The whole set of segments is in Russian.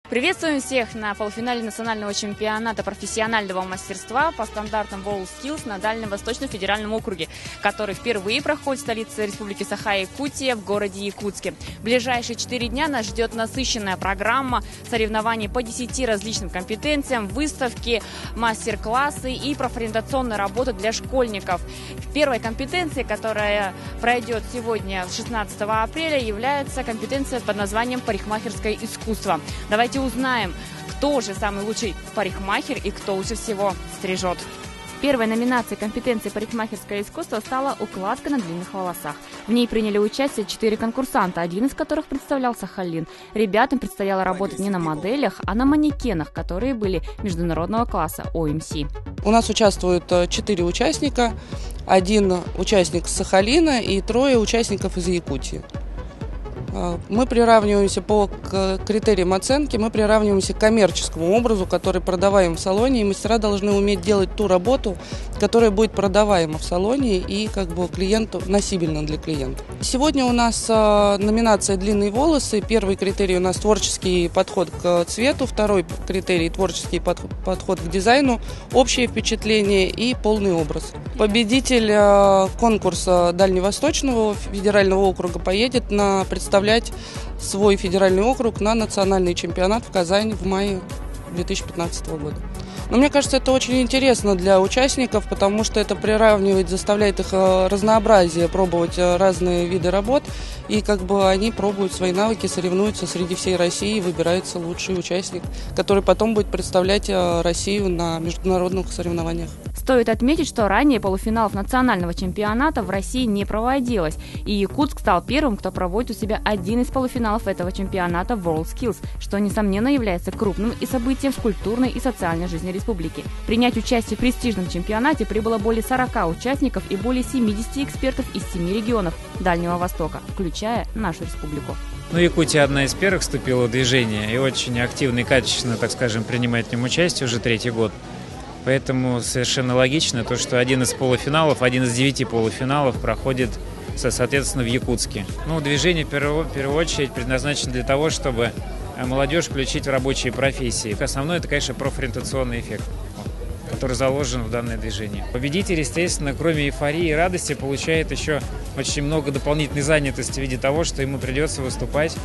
Приветствуем всех на полуфинале национального чемпионата профессионального мастерства по стандартам WorldSkills на Дальнем Восточном федеральном округе, который впервые проходит в столице Республики Саха-Якутия в городе Якутске. В ближайшие 4 дня нас ждет насыщенная программа соревнований по 10 различным компетенциям, выставки, мастер-классы и профориентационная работа для школьников. Первой компетенцией, которая пройдет сегодня, 16 апреля, является компетенция под названием «Парикмахерское искусство». Давайте узнаем, кто же самый лучший парикмахер и кто лучше всего стрижет. Первой номинацией компетенции парикмахерское искусство стала укладка на длинных волосах. В ней приняли участие 4 конкурсанта, один из которых представлял Сахалин. Ребятам предстояло работать не на моделях, а на манекенах, которые были международного класса ОМС. У нас участвуют 4 участника, 1 участник с Сахалина и 3 участников из Якутии. Мы приравниваемся по критериям оценки, мы приравниваемся к коммерческому образу, который продаваем в салоне, и мастера должны уметь делать ту работу, которая будет продаваема в салоне и клиенту носибельна для клиента. Сегодня у нас номинация «Длинные волосы». Первый критерий у нас творческий подход к цвету, второй критерий творческий подход к дизайну, общее впечатление и полный образ. Победитель конкурса Дальневосточного федерального округа поедет представлять свой федеральный округ на национальный чемпионат в Казани в мае 2015 года. Но мне кажется, это очень интересно для участников, потому что это приравнивает, заставляет их разнообразие, пробовать разные виды работ, и они пробуют свои навыки, соревнуются среди всей России, выбирается лучший участник, который потом будет представлять Россию на международных соревнованиях. Стоит отметить, что ранее полуфиналов национального чемпионата в России не проводилось, и Якутск стал первым, кто проводит у себя один из полуфиналов этого чемпионата WorldSkills, что, несомненно, является крупным и событием в культурной и социальной жизни республики. Принять участие в престижном чемпионате прибыло более 40 участников и более 70 экспертов из 7 регионов Дальнего Востока, включая нашу республику. Якутия одна из первых вступила в движение и очень активно и качественно, принимает в нем участие уже 3-й год. Поэтому совершенно логично то, что один из полуфиналов, один из 9 полуфиналов проходит, соответственно, в Якутске. Движение в первую очередь предназначено для того, чтобы молодежь включить в рабочие профессии. Основное, это, конечно, профориентационный эффект, который заложен в данное движение. Победитель, естественно, кроме эйфории и радости, получает еще очень много дополнительной занятости в виде того, что ему придется выступать,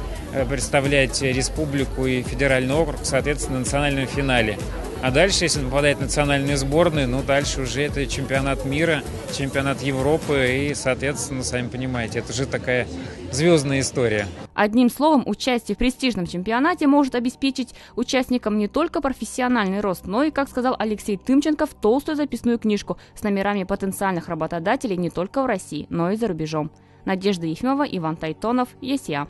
представлять республику и федеральный округ, соответственно, в национальном финале. А дальше, если он попадает в национальные сборные, дальше уже это чемпионат мира, чемпионат Европы и, соответственно, сами понимаете, это же такая звездная история. Одним словом, участие в престижном чемпионате может обеспечить участникам не только профессиональный рост, но и, как сказал Алексей Тымченков, толстую записную книжку с номерами потенциальных работодателей не только в России, но и за рубежом. Надежда Ефимова, Иван Тайтонов, ЕСЯ.